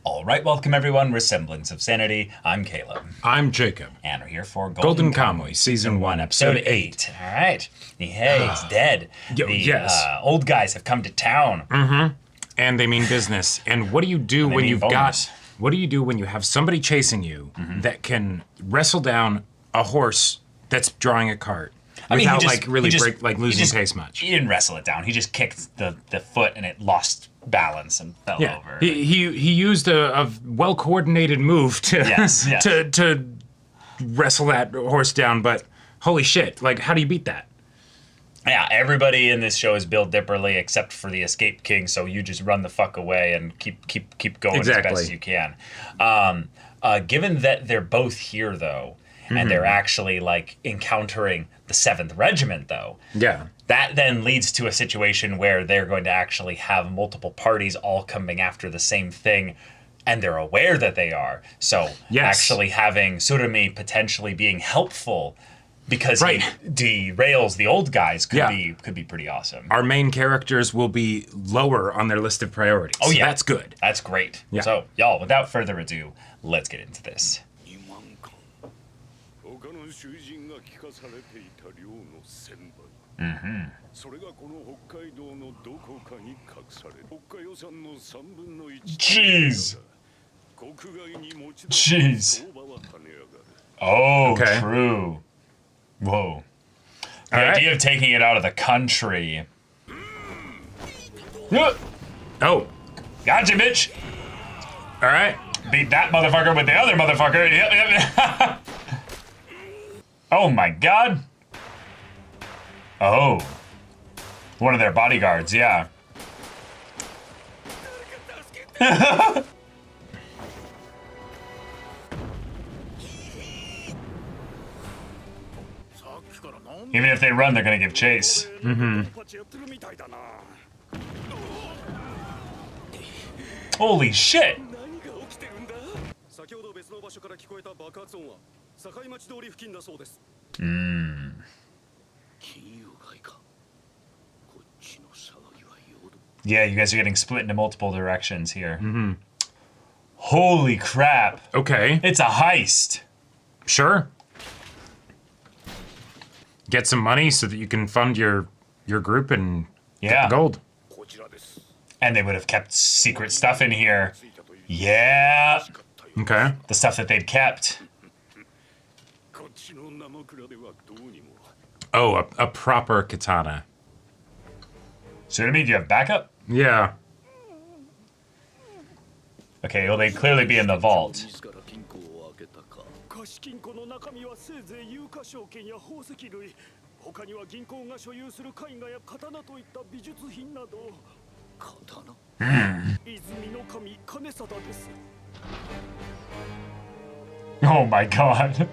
All right, welcome everyone. We're Semblance of Sanity. I'm Caleb. I'm Jacob. And we're here for Golden Kamuy, Season 1, Episode 8. All right. Hey, it's dead. Yes. Old guys have come to town. Mm-hmm. And they mean business. And what do you do when you've got... What do you do when you have somebody chasing you that can wrestle down a horse that's drawing a cart without losing pace much? He didn't wrestle it down. He just kicked the foot and it lost balance and fell over. He used a well-coordinated move to to wrestle that horse down, but holy shit, like, how do you beat that? Yeah, everybody in this show is Bill Dipperly except for the Escape King, so you just run the fuck away and keep going as best as you can. Given that they're both here, though, and they're actually, like, encountering the 7th Regiment, though, that then leads to a situation where they're going to actually have multiple parties all coming after the same thing, and they're aware that they are. So actually having Surumi potentially being helpful because he derails the old guys could be pretty awesome. Our main characters will be lower on their list of priorities. Oh, yeah. That's good. That's great. Yeah. So, y'all, without further ado, let's get into this. Jeez. Jeez. Oh, okay. True. Whoa. The idea of taking it out of the country. Oh. Gotcha, bitch. All right. Beat that motherfucker with the other motherfucker. Yep. Oh, my God. Oh. One of their bodyguards, yeah. Even if they run, they're gonna give chase. Holy shit! Yeah, you guys are getting split into multiple directions here. Holy crap. Okay. It's a heist. Sure. Get some money so that you can fund your group and get the gold. And they would have kept secret stuff in here. Yeah. Okay. The stuff that they'd kept. Oh, a proper katana. So what do you mean? Do you have backup? Yeah. Okay, well, they'd clearly be in the vault. Oh my God.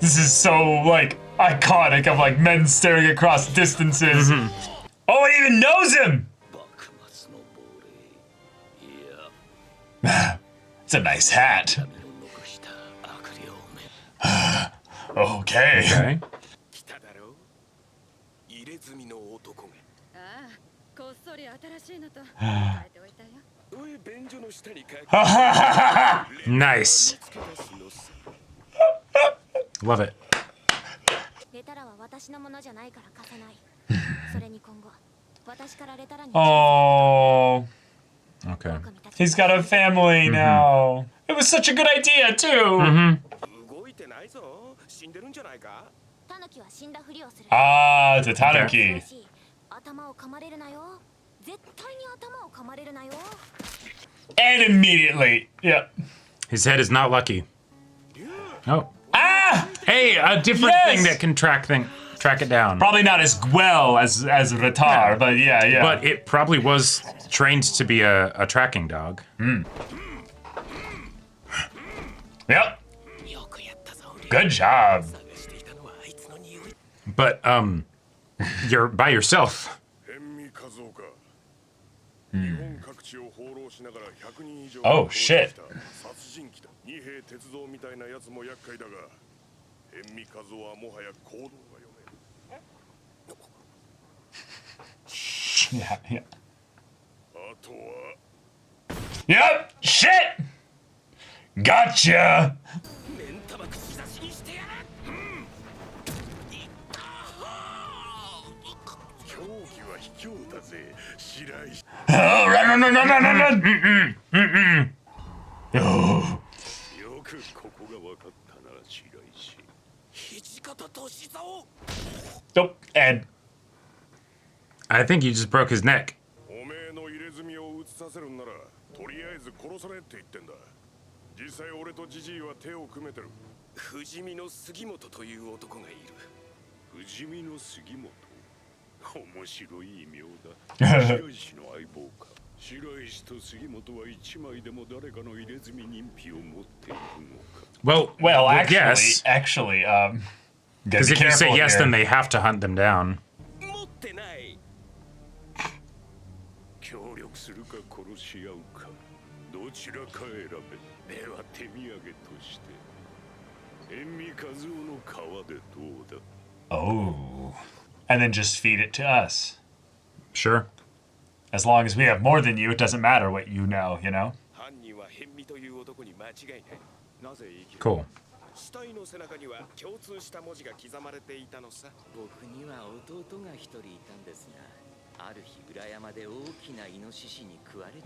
This is so, like, iconic of, like, men staring across distances. Oh, it even knows him! It's a nice hat. Okay. Nice. Love it. Oh. Okay. He's got a family now. It was such a good idea, too. Ah, it's a tanuki. And immediately, His head is not lucky. Oh. Ah! Hey, a different thing that can track it down. Probably not as well as Ratar, but yeah. But it probably was trained to be a tracking dog. Yep. Good job. But you're by yourself. Oh shit. Yeah. Yep. Shit. Gotcha! Oh, run, run, run, run, run, run! Oh. Nope, and I think you just broke his neck. Well, actually, because if you say yes, then they have to hunt them down. Oh, and then just feed it to us. Sure. As long as we have more than you, it doesn't matter what you know, you know? Cool.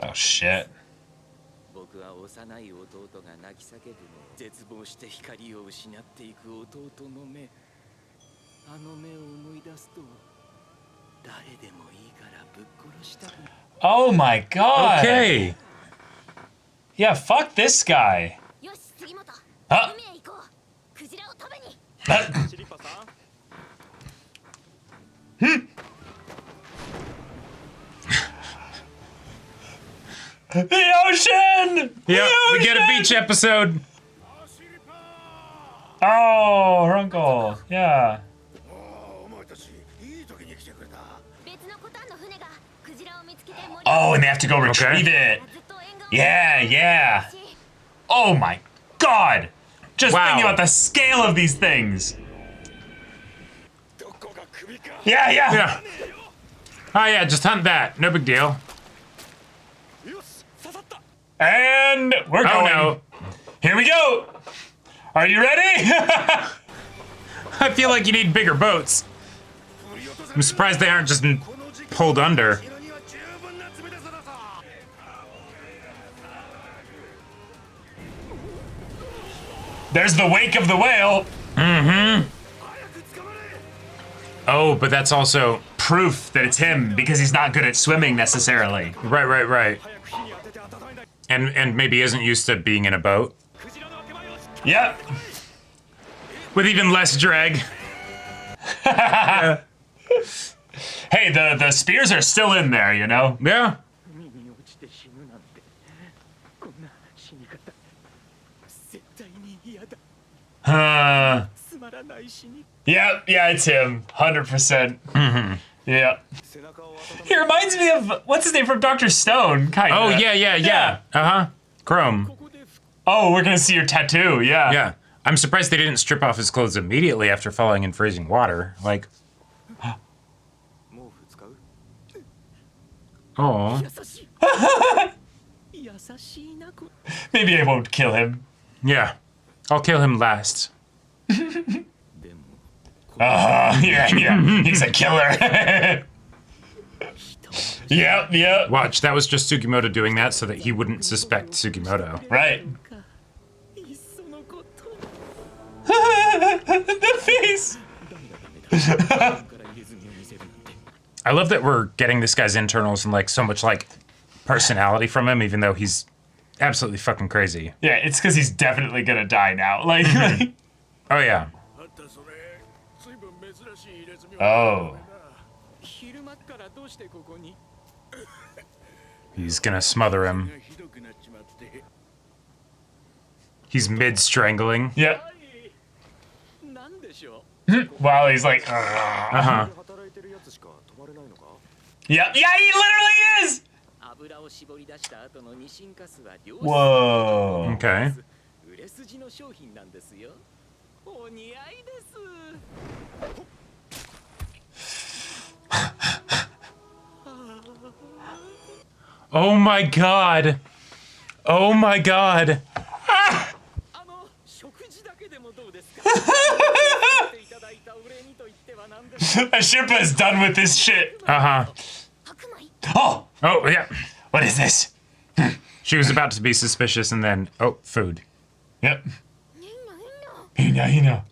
Oh, shit. Oh my god! Okay! Yeah, fuck this guy! Huh? The ocean! Yep, we get a beach episode! Oh, her uncle, yeah. Oh, and they have to go retrieve it. Yeah, yeah. Oh my god! Just thinking about the scale of these things. Yeah, yeah. Yeah. Oh yeah, just hunt that. No big deal. And we're going. Oh no. Here we go. Are you ready? I feel like you need bigger boats. I'm surprised they aren't just pulled under. There's the wake of the whale. Mm-hmm. Oh, but that's also proof that it's him because he's not good at swimming necessarily. Right. And maybe isn't used to being in a boat. Yep. With even less drag. Yeah. Hey, the spears are still in there, you know? Yeah. Yeah, it's him. 100%. Mm-hmm. Yeah. He reminds me of, what's his name from Dr. Stone, kind of. Oh, yeah. Uh-huh. Chrome. Oh, we're gonna see your tattoo, yeah. Yeah. I'm surprised they didn't strip off his clothes immediately after falling in freezing water. Like... Oh. Maybe I won't kill him. Yeah. I'll kill him last. Yeah. He's a killer. Yep. Watch, that was just Sugimoto doing that so that he wouldn't suspect Sugimoto. Right. The face. I love that we're getting this guy's internals and like so much like personality from him, even though he's absolutely fucking crazy. Yeah, it's because he's definitely gonna die now. Like, oh yeah. Oh. He's gonna smother him. He's mid-strangling. Yeah. Wow, he's like, uh-huh. Yeah, he literally is! Whoa. Okay. Oh my god. Oh my god. Ashirpa is done with this shit. Oh, yeah. What is this? She was about to be suspicious, and then food. Yep. Hina.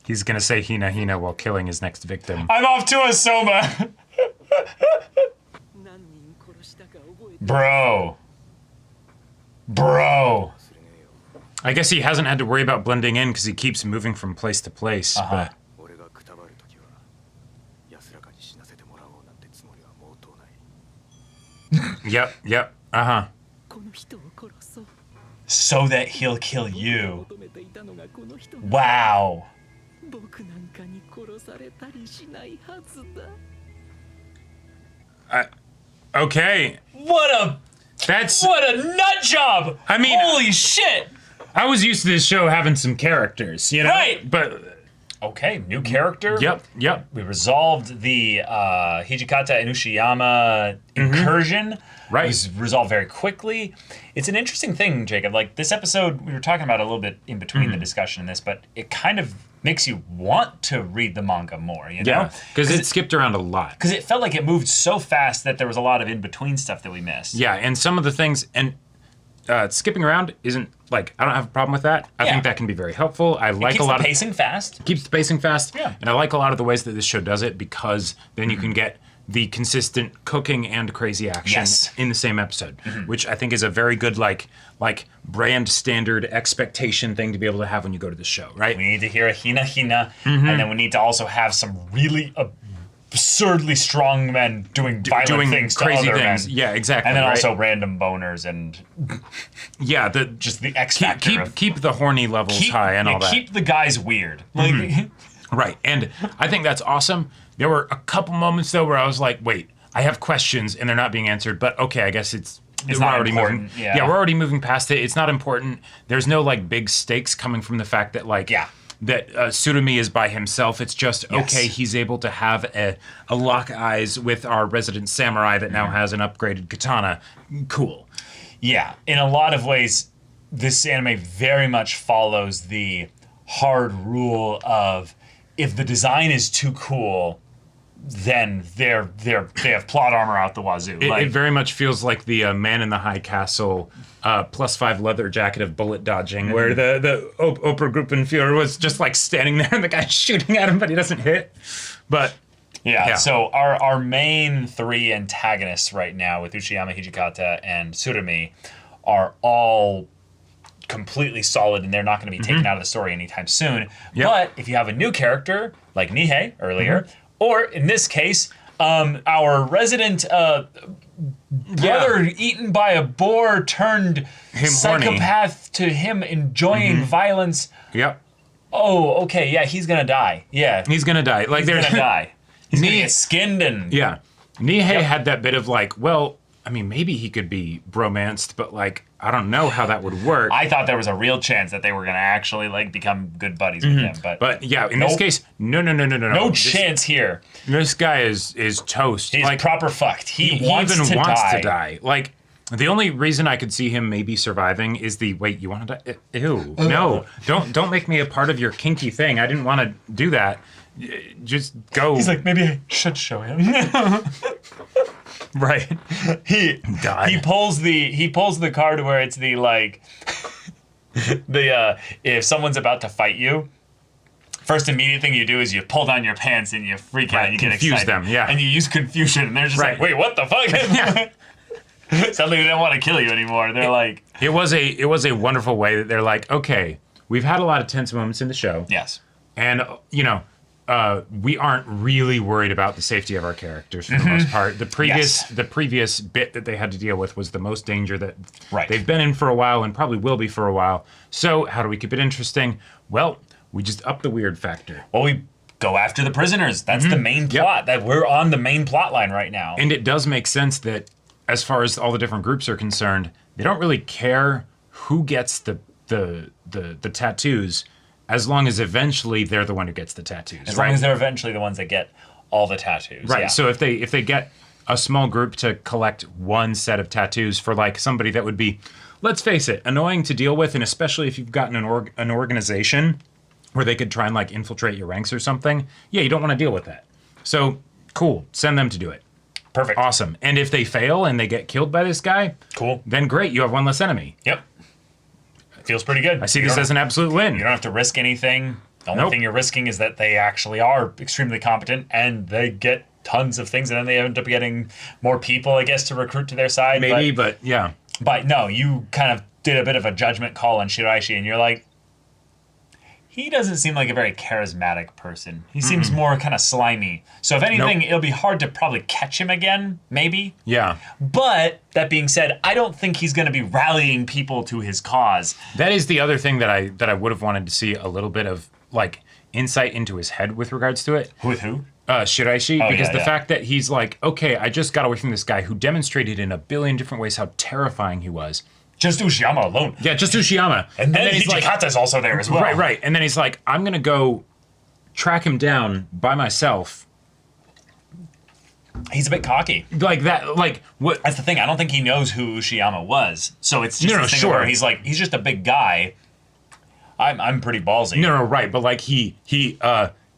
He's gonna say hina while killing his next victim. I'm off to a soma. Bro. I guess he hasn't had to worry about blending in because he keeps moving from place to place. But Yep. So that he'll kill you. Wow. Okay. What a nut job! I mean, holy shit! I was used to this show having some characters, you know? Right! But okay, new character. Yep. We resolved the Hijikata and Ushiyama incursion. Right. It was resolved very quickly. It's an interesting thing, Jacob. Like, this episode, we were talking about a little bit in between the discussion in this, but it kind of makes you want to read the manga more, you know? Yeah, because it skipped around a lot. Because it felt like it moved so fast that there was a lot of in-between stuff that we missed. Yeah, and some of the things, and skipping around isn't, like, I don't have a problem with that. I think that can be very helpful. I like a lot of... pacing fast. Keeps the pacing fast. Yeah. And I like a lot of the ways that this show does it because then you can get the consistent cooking and crazy action in the same episode, which I think is a very good, like brand standard expectation thing to be able to have when you go to the show, right? We need to hear a hina, and then we need to also have some really absurdly strong men doing violent things to crazy other things. men. Yeah, exactly. And then also random boners and just the X factor. Keep the horny levels high and all that. Keep the guys weird. Like, right, and I think that's awesome. There were a couple moments though where I was like, wait, I have questions and they're not being answered, but okay, I guess it's not already important. Yeah, we're already moving past it. It's not important. There's no like big stakes coming from the fact that that Tsurumi is by himself. It's just, okay, he's able to have a lock eyes with our resident samurai that now has an upgraded katana. Cool. Yeah, in a lot of ways, this anime very much follows the hard rule of if the design is too cool, then they have plot armor out the wazoo. It very much feels like the Man in the High Castle +5 leather jacket of bullet dodging, where the Oprah Gruppenführer was just like standing there and the guy's shooting at him, but he doesn't hit. But yeah. So our main three antagonists right now with Uchiyama, Hijikata, and Tsurumi are all completely solid, and they're not going to be taken out of the story anytime soon. Yep. But if you have a new character like Nihei earlier, or in this case, our resident brother eaten by a boar turned psychopath horny. To him enjoying violence. Yep. Oh, okay, yeah, he's gonna die. Yeah, he's gonna die. Like he's gonna die. He's gonna get skinned and Nihei had that bit of like, well, I mean, maybe he could be bromanced, but like, I don't know how that would work. I thought there was a real chance that they were going to actually like become good buddies with him, but yeah, in this case, no. No chance here. This guy is toast. He's like, proper fucked. He even wants to die. Like, the only reason I could see him maybe surviving is wait, you want to die? Ew, no, don't make me a part of your kinky thing. I didn't want to do that. Just go. He's like, maybe I should show him. Right. He pulls the card where it's the like if someone's about to fight you, first immediate thing you do is you pull down your pants and you freak out and you get excited. Confuse them, yeah. And you use confusion and they're just like, wait, what the fuck? Suddenly they don't want to kill you anymore. They're like it was a wonderful way that they're like, okay, we've had a lot of tense moments in the show. Yes. And we aren't really worried about the safety of our characters for the most part. The previous bit that they had to deal with was the most danger that they've been in for a while and probably will be for a while. So how do we keep it interesting? Well, we just up the weird factor. Well, we go after the prisoners. That's the main plot. That we're on the main plot line right now. And it does make sense that as far as all the different groups are concerned, they don't really care who gets the tattoos, as long as eventually they're the one who gets the tattoos. As long as they're eventually the ones that get all the tattoos. Right. Yeah. So if they get a small group to collect one set of tattoos for like somebody that would be let's face it, annoying to deal with, and especially if you've gotten an organization where they could try and like infiltrate your ranks or something. Yeah, you don't want to deal with that. So cool, send them to do it. Perfect. Awesome. And if they fail and they get killed by this guy, cool. Then great, you have one less enemy. Yep. Feels pretty good. I see this as an absolute win. You don't have to risk anything. The only thing you're risking is that they actually are extremely competent and they get tons of things, and then they end up getting more people, I guess, to recruit to their side. Maybe, but yeah. But no, you kind of did a bit of a judgment call on Shiraishi, and you're like, he doesn't seem like a very charismatic person. He seems more kind of slimy. So if anything, it'll be hard to probably catch him again, maybe. Yeah. But that being said, I don't think he's going to be rallying people to his cause. That is the other thing that I would have wanted to see a little bit of like insight into his head with regards to it. With who? Shiraishi, because the fact that he's like, okay, I just got away from this guy who demonstrated in a billion different ways how terrifying he was. Just Ushiyama alone. Yeah, just Ushiyama. And then he's Hijikata's also there as well. Right. And then he's like, I'm going to go track him down by myself. He's a bit cocky. Like that, like what? That's the thing. I don't think he knows who Ushiyama was. So it's just this thing where he's like, he's just a big guy. I'm pretty ballsy. No, right. But like he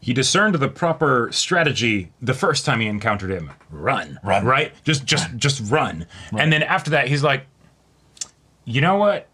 discerned the proper strategy the first time he encountered him. Run. Right? Just run. And then after that, he's like, you know what?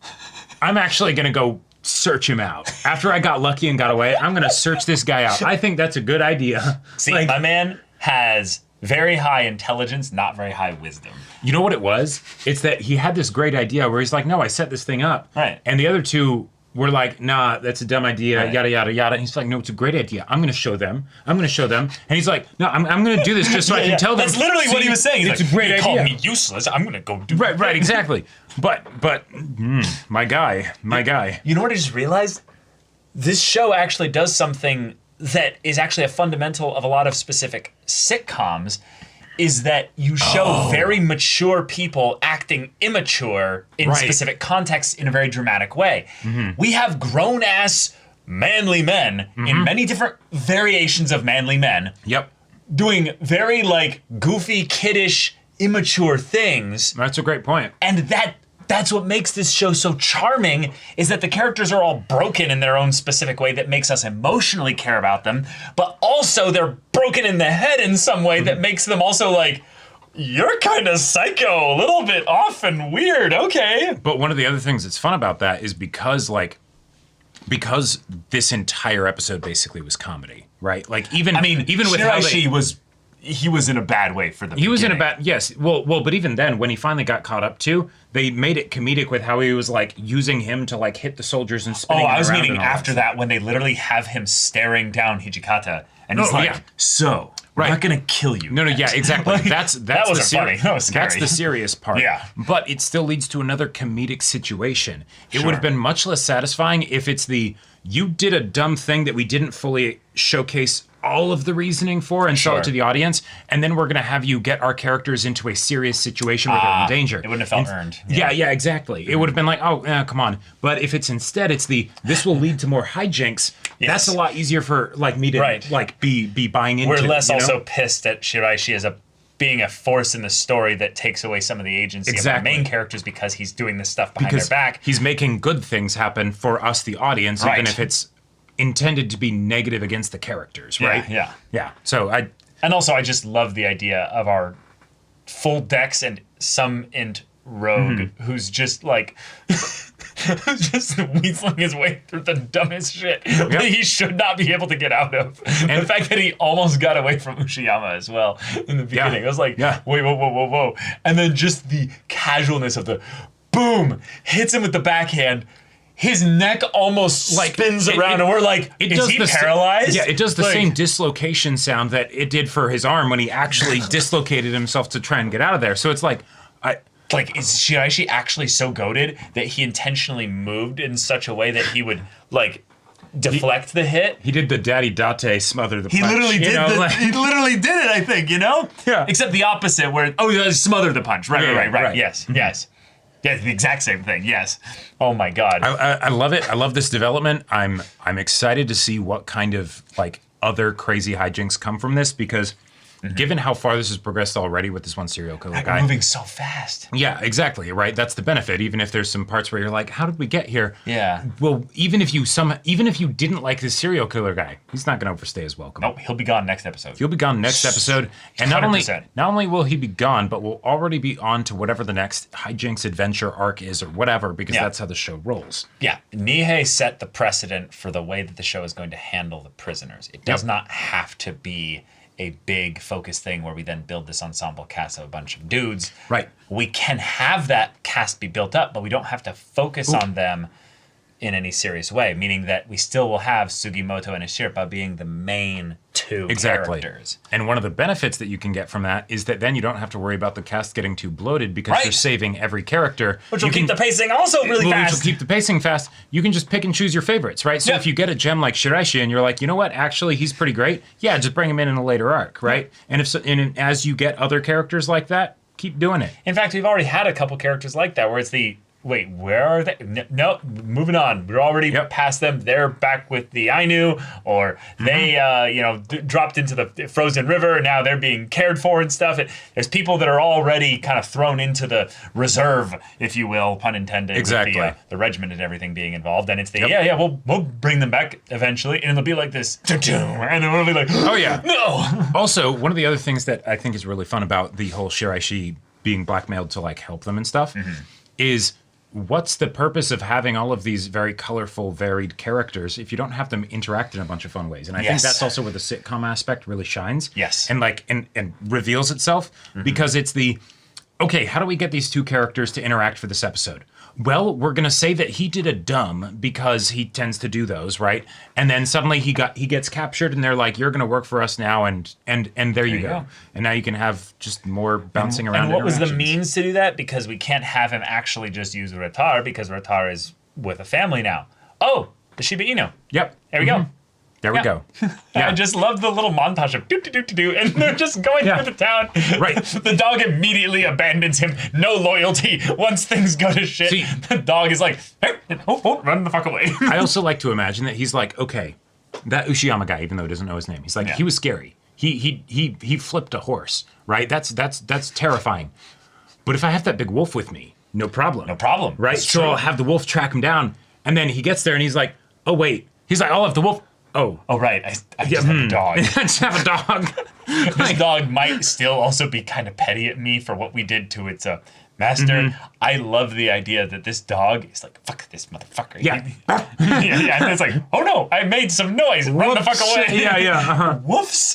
I'm actually going to go search him out. After I got lucky and got away, I'm going to search this guy out. I think that's a good idea. See, my man has very high intelligence, not very high wisdom. You know what it was? It's that he had this great idea where he's like, no, I set this thing up. Right. And the other two were like, nah, that's a dumb idea, yada, yada, yada. And he's like, no, it's a great idea. I'm going to show them. And he's like, no, I'm going to do this just so I can tell them. That's literally what he was saying. It's a great idea. Called me useless. I'm going to go do it. Right, exactly. But my guy. You know what I just realized? This show actually does something that is actually a fundamental of a lot of specific sitcoms, is that you show very mature people acting immature in specific contexts in a very dramatic way. We have grown-ass manly men in many different variations of manly men. Yep. Doing very, like, goofy, kiddish, immature things. That's a great point. And that's what makes this show so charming, is that the characters are all broken in their own specific way that makes us emotionally care about them, but also they're broken in the head in some way that makes them also like, you're kind of psycho, a little bit off and weird, okay. But one of the other things that's fun about that is because this entire episode basically was comedy, right? Like even with Shiraishi he was in a bad way for the beginning. He was in a bad, yes. Well, but even then, when he finally got caught up to, they made it comedic with how he was like using him to like hit the soldiers and spinning. Oh, I was meaning after that when they literally have him staring down Hijikata, and he's like, "So, we're not gonna kill you." No, yeah, exactly. Like, that wasn't funny. That was scary. That's the serious part. Yeah, but it still leads to another comedic situation. It would have been much less satisfying if it's you did a dumb thing that we didn't fully showcase all of the reasoning for and sell it to the audience, and then we're going to have you get our characters into a serious situation where they're in danger. It wouldn't have felt earned. Yeah, exactly. It would have been like, come on. But if it's instead, this will lead to more hijinks. Yes. That's a lot easier for like me to like be buying into. We're less also pissed at Shiraishi as being a force in the story that takes away some of the agency of our main characters because he's doing this stuff behind their back. He's making good things happen for us, the audience, even if it's intended to be negative against the characters, right? Yeah. So I just love the idea of our full decks and some int rogue who's just like who's just weaseling his way through the dumbest shit that he should not be able to get out of. And the fact that he almost got away from Ushiyama as well in the beginning. I was like, wait, whoa. And then just the casualness of the boom, hits him with the backhand. His neck almost spins around, and we're like, is he paralyzed? It does the same dislocation sound that it did for his arm when he actually dislocated himself to try and get out of there. So it's like, is Shiraishi actually so goated that he intentionally moved in such a way that he would, like, deflect the hit? He did the Daddy Date smother the punch. He literally did it, I think, you know? Yeah. Except the opposite, where, smother the punch. Right. Yes. Yeah, the exact same thing. Yes. Oh my God. I love it. I love this development. I'm excited to see what kind of like other crazy hijinks come from this, because given how far this has progressed already with this one serial killer guy. We're moving so fast. Yeah, exactly, right? That's the benefit. Even if there's some parts where you're like, how did we get here? Yeah. Well, even if you didn't like this serial killer guy, he's not going to overstay his welcome. Nope, he'll be gone next episode. He'll be gone next episode. And 100%. not only will he be gone, but we'll already be on to whatever the next hijinks adventure arc is or whatever, because that's how the show rolls. Yeah. Nihei set the precedent for the way that the show is going to handle the prisoners. It does not have to be a big focus thing where we then build this ensemble cast of a bunch of dudes. Right. We can have that cast be built up, but we don't have to focus on them in any serious way, meaning that we still will have Sugimoto and Ishirpa being the main two characters. And one of the benefits that you can get from that is that then you don't have to worry about the cast getting too bloated because you're saving every character. Which will keep the pacing also really fast. Which will keep the pacing fast. You can just pick and choose your favorites, right? So if you get a gem like Shiraishi and you're like, you know what, actually he's pretty great, yeah, just bring him in a later arc, right? And as you get other characters like that, keep doing it. In fact, we've already had a couple characters like that where it's wait, where are they? No, moving on. We're already past them. They're back with the Ainu, or they, dropped into the frozen river, and now they're being cared for and stuff. There's people that are already kind of thrown into the reserve, if you will, pun intended, exactly. with the regiment and everything being involved. And it's we'll bring them back eventually, and it'll be like this, and then we'll be like, oh yeah, no. Also, one of the other things that I think is really fun about the whole Shiraishi being blackmailed to like help them and stuff is, what's the purpose of having all of these very colorful, varied characters if you don't have them interact in a bunch of fun ways? And I think that's also where the sitcom aspect really shines. Yes. And reveals itself, because it's okay, how do we get these two characters to interact for this episode? Well, we're going to say that he did a dumb because he tends to do those, right? And then suddenly he gets captured and they're like, you're going to work for us now, and there you go. And now you can have just more bouncing around. And what was the means to do that? Because we can't have him actually just use Ratar, because Ratar is with a family now. Oh, the Shiba Inu. Yep. There we go. There we go. Yeah. I just love the little montage of do, and they're just going through the town. Right. The dog immediately abandons him. No loyalty. Once things go to shit, the dog is like, hey, run the fuck away. I also like to imagine that he's like, okay, that Ushiyama guy, even though he doesn't know his name, he's like, he was scary. He flipped a horse, right? That's terrifying. But if I have that big wolf with me, no problem. No problem. Right? So I'll have the wolf track him down, and then he gets there and he's like, oh wait. He's like, I'll have the wolf. Oh, right. I just have a dog. I just have a dog. This dog might still also be kind of petty at me for what we did to its master. I love the idea that this dog is like, fuck this motherfucker. Yeah. And it's like, oh no, I made some noise. Run the fuck away. Yeah. Woofs,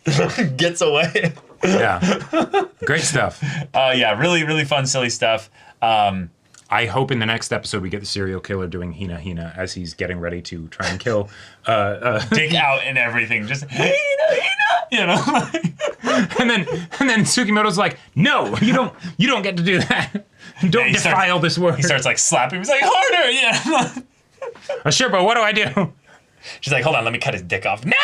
just gets away. Yeah. Great stuff. Really, really fun, silly stuff. I hope in the next episode we get the serial killer doing Hina as he's getting ready to try and kill. Dig out and everything. Just Hina. and then Sugimoto's like, no, you don't get to do that. Don't defile this word. He starts like slapping him. He's like, harder. Yeah. Ashirpa, what do I do? She's like, hold on, let me cut his dick off. No!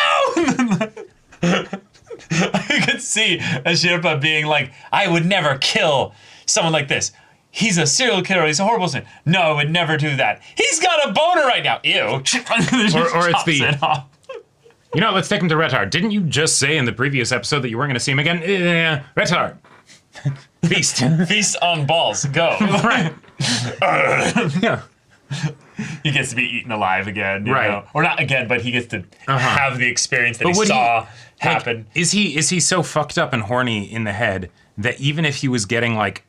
I could see Ashirpa being like, I would never kill someone like this. He's a serial killer. He's a horrible thing. No, I would never do that. He's got a boner right now. Ew. or it's the... let's take him to Retar. Didn't you just say in the previous episode that you weren't going to see him again? Retar. Feast. Feast on balls. Go. Right. Yeah. He gets to be eaten alive again. Right. Know? Or not again, but he gets to have the experience that he saw happen. Like, is he so fucked up and horny in the head that even if he was getting like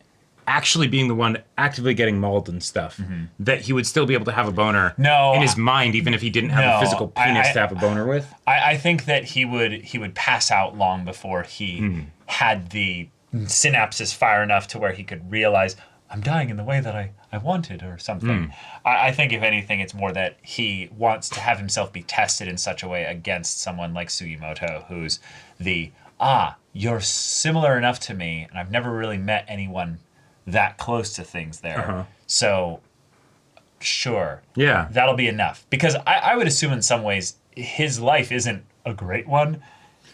actually being the one actively getting mauled and stuff, that he would still be able to have a boner in his mind, even if he didn't have a physical penis to have a boner with? I think that he would pass out long before he had the synapses fire enough to where he could realize, I'm dying in the way that I wanted or something. I think, if anything, it's more that he wants to have himself be tested in such a way against someone like Sugimoto, who's you're similar enough to me, and I've never really met anyone that close to things there. So, sure. Yeah. That'll be enough. Because I would assume in some ways his life isn't a great one.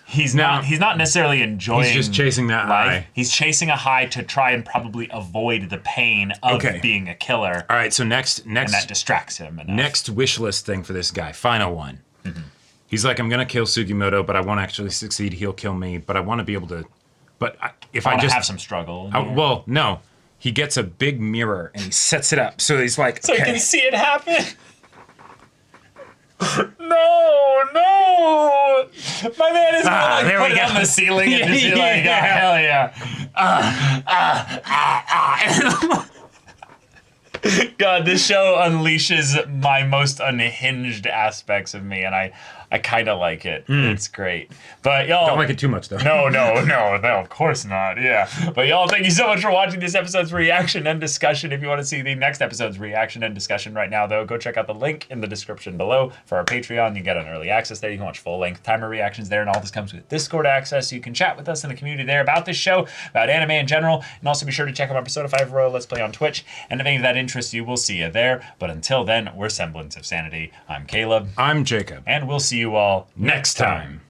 He's not necessarily enjoying He's just chasing that life. high. He's chasing a high to try and probably avoid the pain of being a killer. All right, so next and that distracts him enough. Next wish list thing for this guy, final one. He's like, I'm gonna kill Sugimoto, but I won't actually succeed. He'll kill me, but I want to be able to. But if I just have some struggle. Well, no. He gets a big mirror and he sets it up. So he's like, so he can see it happen. No. My man is going to put it on the ceiling and just be like, hell yeah. God, this show unleashes my most unhinged aspects of me, and I kind of like it. It's great. But y'all... Don't like it too much, though. No, of course not. Yeah. But y'all, thank you so much for watching this episode's reaction and discussion. If you want to see the next episode's reaction and discussion right now, though, go check out the link in the description below for our Patreon. You get an early access there. You can watch full-length timer reactions there, and all this comes with Discord access, so you can chat with us in the community there about this show, about anime in general, and also be sure to check out my Persona 5 Royal Let's Play on Twitch, and if any of that interests you, we'll see you there. But until then, we're Semblance of Sanity. I'm Caleb. I'm Jacob. And we'll see you all next time.